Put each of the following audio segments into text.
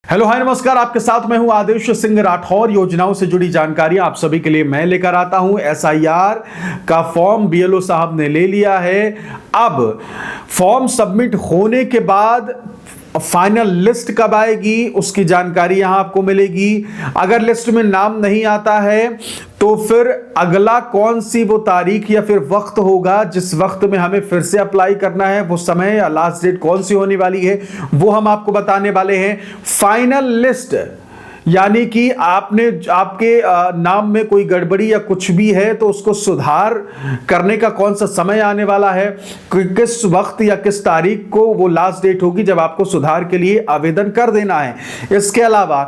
Hello hi नमस्कार, आपके साथ मैं हूं आदेश सिंह राठौर। योजनाओं से जुड़ी जानकारी आप सभी के लिए मैं लेकर आता हूं। एसआईआर का फॉर्म बीएलओ साहब ने ले लिया है। अब फॉर्म सबमिट होने के बाद फाइनल लिस्ट कब आएगी उसकी जानकारी यहां आपको मिलेगी। अगर लिस्ट में नाम नहीं आता है तो फिर अगला कौन सी वो तारीख या फिर वक्त होगा जिस वक्त में हमें फिर से अप्लाई करना है, वो समय या लास्ट डेट कौन सी होने वाली है वो हम आपको बताने वाले हैं। फाइनल लिस्ट यानी कि आपके नाम में कोई गड़बड़ी या कुछ भी है तो उसको सुधार करने का कौन सा समय आने वाला है, किस वक्त या किस तारीख को वो लास्ट डेट होगी जब आपको सुधार के लिए आवेदन कर देना है। इसके अलावा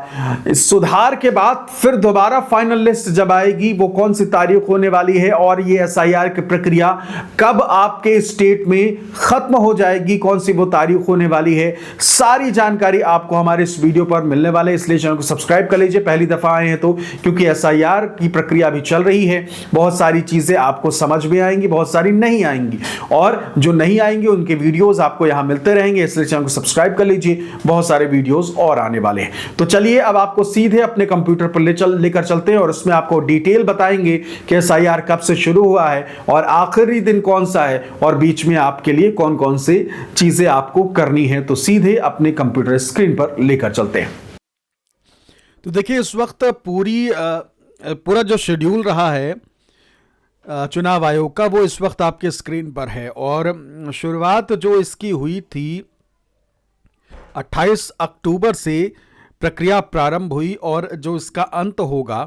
इस सुधार के बाद फिर दोबारा फाइनल लिस्ट जब आएगी वो कौन सी तारीख होने वाली है और ये एसआईआर की प्रक्रिया कब आपके स्टेट में खत्म हो जाएगी, कौन सी वो तारीख होने वाली है, सारी जानकारी आपको हमारे इस वीडियो पर मिलने वाले। इसलिए चैनल को सब्सक्राइब कर लीजिए पहली दफा आए हैं तो, क्योंकि एसआईआर की प्रक्रिया अभी चल रही है। बहुत सारी चीजें आपको समझ में आएंगी, बहुत सारी नहीं आएंगी, और जो नहीं आएंगे उनके वीडियोस आपको यहां मिलते रहेंगे। इसलिए चैनल को सब्सक्राइब कर लीजिए, बहुत सारे वीडियोस और आने वाले हैं। तो चलिए अब आपको सीधे अपने कंप्यूटर पर लेकर चलते हैं और उसमें आपको डिटेल बताएंगे कि एसआईआर कब से शुरू हुआ है और आखिरी दिन कौन सा है और बीच में आपके लिए कौन कौन से चीजें आपको करनी है। तो सीधे अपने कंप्यूटर स्क्रीन पर लेकर चलते हैं। तो देखिए इस वक्त पूरा जो शेड्यूल रहा है चुनाव आयोग का वो इस वक्त आपके स्क्रीन पर है। और शुरुआत जो इसकी हुई थी 28 अक्टूबर से प्रक्रिया प्रारंभ हुई और जो इसका अंत होगा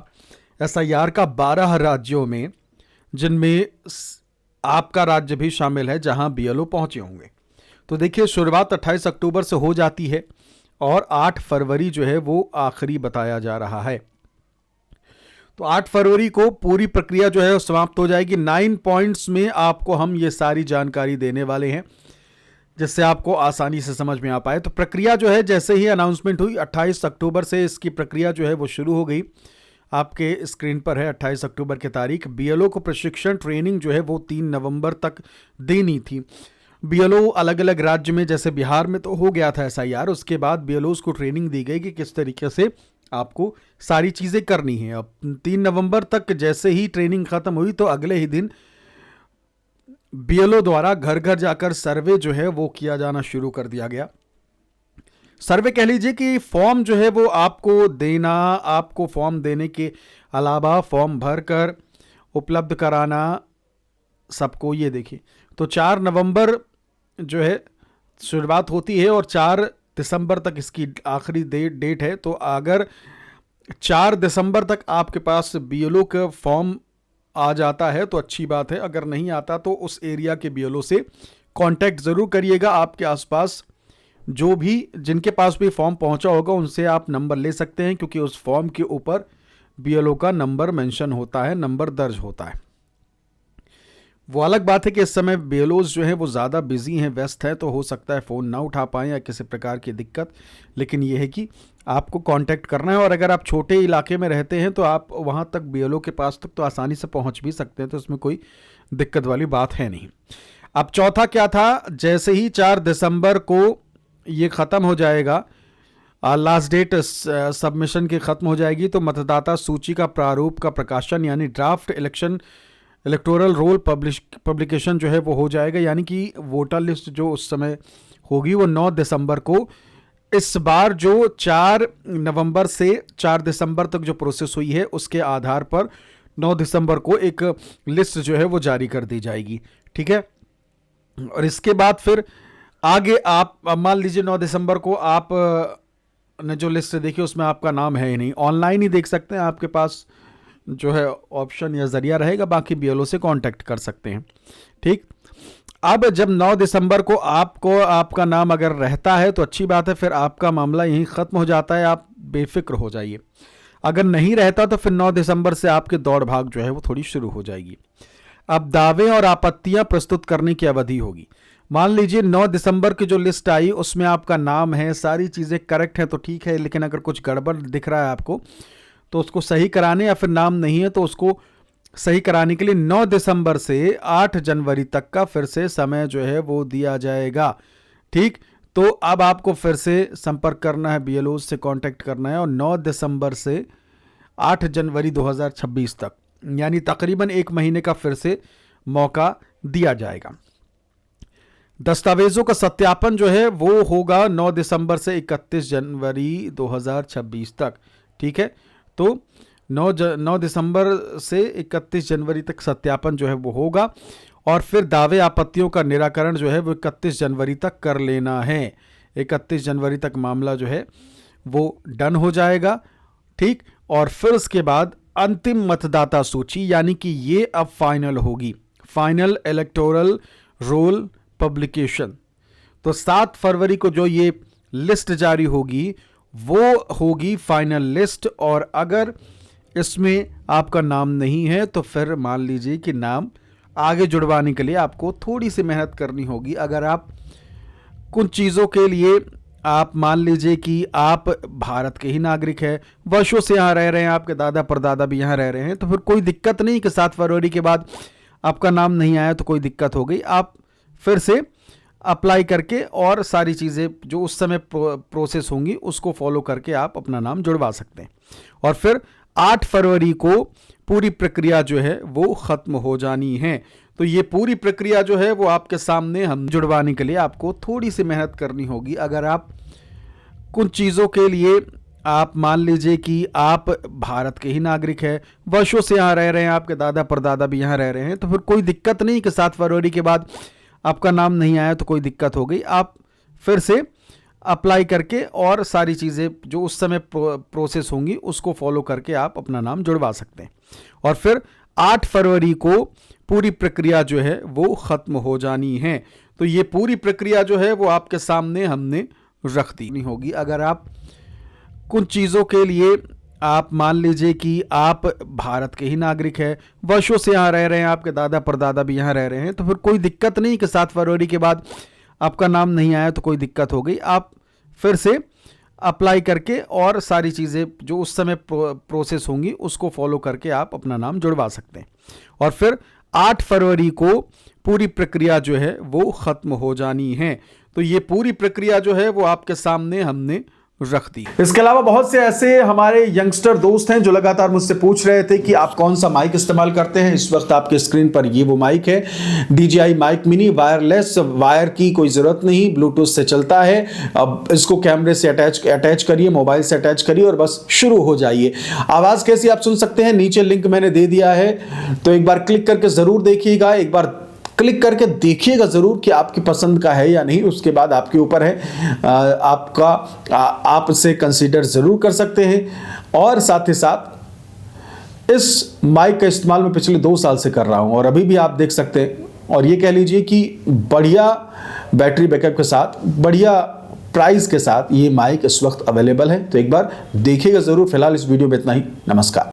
एसआईआर का 12 राज्यों में, जिनमें आपका राज्य भी शामिल है जहां बीएलओ पहुंचे होंगे। तो देखिए शुरुआत 28 अक्टूबर से हो जाती है और 8 फरवरी जो है वो आखिरी बताया जा रहा है। तो 8 फरवरी को पूरी प्रक्रिया जो है समाप्त हो जाएगी। 9 पॉइंट्स में आपको हम ये सारी जानकारी देने वाले हैं जिससे आपको आसानी से समझ में आ पाए। तो प्रक्रिया जो है जैसे ही अनाउंसमेंट हुई 28 अक्टूबर से इसकी प्रक्रिया जो है वो शुरू हो गई। आपके स्क्रीन पर है 28 अक्टूबर की तारीख। बीएलओ को प्रशिक्षण ट्रेनिंग जो है वो 3 नवंबर तक देनी थी। बीएलओ अलग अलग राज्य में, जैसे बिहार में तो हो गया था एसआईआर, उसके बाद बीएलओ को ट्रेनिंग दी गई कि किस तरीके से आपको सारी चीज़ें करनी है। अब 3 नवंबर तक जैसे ही ट्रेनिंग खत्म हुई तो अगले ही दिन बीएलओ द्वारा घर घर जाकर सर्वे जो है वो किया जाना शुरू कर दिया गया। सर्वे कह लीजिए कि फॉर्म जो है वो आपको देना, आपको फॉर्म देने के अलावा फॉर्म भरकर उपलब्ध कराना सबको। ये देखिए तो 4 नवंबर जो है शुरुआत होती है और 4 दिसंबर तक इसकी आखिरी डेट है। तो अगर 4 दिसंबर तक आपके पास बीएलओ का फॉर्म आ जाता है तो अच्छी बात है, अगर नहीं आता तो उस एरिया के बीएलओ से कांटेक्ट ज़रूर करिएगा। आपके आसपास जो भी जिनके पास भी फॉर्म पहुंचा होगा उनसे आप नंबर ले सकते हैं, क्योंकि उस फॉर्म के ऊपर बीएलओ का नंबर मेंशन होता है, नंबर दर्ज होता है। वो अलग बात है कि इस समय बीएलओज जो हैं वो ज़्यादा बिजी हैं, व्यस्त हैं, तो हो सकता है फ़ोन ना उठा पाएँ या किसी प्रकार की दिक्कत, लेकिन ये है कि आपको कांटेक्ट करना है। और अगर आप छोटे इलाके में रहते हैं तो आप वहाँ तक बीएलओ के पास तक तो आसानी से पहुँच भी सकते हैं, तो इसमें कोई दिक्कत वाली बात है नहीं। अब चौथा क्या था, जैसे ही 4 दिसंबर को ये ख़त्म हो जाएगा, लास्ट डेट सबमिशन की ख़त्म हो जाएगी, तो मतदाता सूची का प्रारूप का प्रकाशन यानी ड्राफ्ट इलेक्टोरल रोल पब्लिकेशन जो है वो हो जाएगा। यानी कि वोटर लिस्ट जो उस समय होगी वो 9 दिसंबर को। इस बार जो 4 नवंबर से 4 दिसंबर तक जो प्रोसेस हुई है उसके आधार पर 9 दिसंबर को एक लिस्ट जो है वो जारी कर दी जाएगी। ठीक है, और इसके बाद फिर आगे आप मान लीजिए 9 दिसंबर को आप ने जो लिस्ट देखी उसमें आपका नाम है ही नहीं, ऑनलाइन ही देख सकते हैं, आपके पास जो है ऑप्शन या जरिया रहेगा, बाकी बीएलओ से कांटेक्ट कर सकते हैं। ठीक, अब जब 9 दिसंबर को आपको आपका नाम अगर रहता है तो अच्छी बात है, फिर आपका मामला यहीं ख़त्म हो जाता है, आप बेफिक्र हो जाइए। अगर नहीं रहता तो फिर 9 दिसंबर से आपके दौड़ भाग जो है वो थोड़ी शुरू हो जाएगी। अब दावे और आपत्तियां प्रस्तुत करने की अवधि होगी। मान लीजिए 9 दिसंबर की जो लिस्ट आई उसमें आपका नाम है, सारी चीज़ें करेक्ट हैं तो ठीक है, लेकिन अगर कुछ गड़बड़ दिख रहा है आपको तो उसको सही कराने, या फिर नाम नहीं है तो उसको सही कराने के लिए 9 दिसंबर से 8 जनवरी तक का फिर से समय जो है वो दिया जाएगा। ठीक, तो अब आपको फिर से संपर्क करना है, BLO से कांटेक्ट करना है और 9 दिसंबर से 8 जनवरी 2026 तक, यानी तकरीबन 1 महीने का फिर से मौका दिया जाएगा। दस्तावेजों का सत्यापन जो है वो होगा 9 दिसंबर से 31 जनवरी 2026 तक। ठीक है, तो 9 दिसंबर से 31 जनवरी तक सत्यापन जो है वो होगा और फिर दावे आपत्तियों का निराकरण जो है वो 31 जनवरी तक कर लेना है। 31 जनवरी तक मामला जो है वो डन हो जाएगा। ठीक, और फिर उसके बाद अंतिम मतदाता सूची, यानी कि ये अब फाइनल होगी, फाइनल इलेक्टोरल रोल पब्लिकेशन। तो 7 फरवरी को जो ये लिस्ट जारी होगी वो होगी फाइनल लिस्ट, और अगर इसमें आपका नाम नहीं है तो फिर मान लीजिए कि नाम आगे जुड़वाने के लिए आपको थोड़ी सी मेहनत करनी होगी। अगर आप कुछ चीज़ों के लिए आप मान लीजिए कि आप भारत के ही नागरिक हैं, वर्षों से यहाँ रह रहे हैं, आपके दादा परदादा भी यहाँ रह रहे हैं, तो फिर कोई दिक्कत नहीं कि 7 फरवरी के बाद आपका नाम नहीं आया तो कोई दिक्कत हो गई। आप फिर से अप्लाई करके और सारी चीज़ें जो उस समय प्रोसेस होंगी उसको फॉलो करके आप अपना नाम जुड़वा सकते हैं। और फिर 8 फरवरी को पूरी प्रक्रिया जो है वो ख़त्म हो जानी है। तो ये पूरी प्रक्रिया जो है वो आपके सामने हम जुड़वाने के लिए आपको थोड़ी सी मेहनत करनी होगी। अगर आप कुछ चीज़ों के लिए आप मान लीजिए कि आप भारत के ही नागरिक हैं, वर्षों से यहाँ रह रहे हैं, आपके दादा परदादा भी यहाँ रह रहे हैं, तो फिर कोई दिक्कत नहीं कि 7 फरवरी के बाद आपका नाम नहीं आया तो कोई दिक्कत हो गई। आप फिर से अप्लाई करके और सारी चीज़ें जो उस समय प्रोसेस होंगी उसको फॉलो करके आप अपना नाम जुड़वा सकते हैं। और फिर 8 फरवरी को पूरी प्रक्रिया जो है वो ख़त्म हो जानी है। तो ये पूरी प्रक्रिया जो है वो आपके सामने हमने रख दी नहीं होगी। अगर आप कुछ चीज़ों के लिए आप मान लीजिए कि आप भारत के ही नागरिक हैं, वर्षों से यहाँ रह रहे हैं, आपके दादा परदादा भी यहाँ रह रहे हैं, तो फिर कोई दिक्कत नहीं कि 7 फरवरी के बाद आपका नाम नहीं आया तो कोई दिक्कत हो गई। आप फिर से अप्लाई करके और सारी चीज़ें जो उस समय प्रोसेस होंगी उसको फॉलो करके आप अपना नाम जुड़वा सकते हैं। और फिर 8 फरवरी को पूरी प्रक्रिया जो है वो ख़त्म हो जानी है। तो ये पूरी प्रक्रिया जो है वो आपके सामने हमने रख दी। इसके अलावा बहुत से ऐसे हमारे यंगस्टर दोस्त हैं जो लगातार मुझसे पूछ रहे थे कि आप कौन सा माइक इस्तेमाल करते हैं। इस वक्त आपके स्क्रीन पर ये वो माइक है, DJI mic mini, wireless, wire की कोई ज़रूरत नहीं, ब्लूटूथ से चलता है। अब इसको कैमरे से अटैच करिए, मोबाइल से अटैच करिए और बस शुरू हो जाइए। आवाज़ कैसी आप सुन सकते हैं, नीचे लिंक मैंने दे दिया है, तो एक बार क्लिक करके ज़रूर देखिएगा, एक बार क्लिक करके देखिएगा ज़रूर कि आपकी पसंद का है या नहीं। उसके बाद आपके ऊपर है, आप इसे कंसीडर ज़रूर कर सकते हैं। और साथ ही साथ इस माइक का इस्तेमाल मैं पिछले 2 साल से कर रहा हूं और अभी भी आप देख सकते हैं, और ये कह लीजिए कि बढ़िया बैटरी बैकअप के साथ, बढ़िया प्राइस के साथ ये माइक इस वक्त अवेलेबल है। तो एक बार देखिएगा ज़रूर। फिलहाल इस वीडियो में इतना ही। नमस्कार।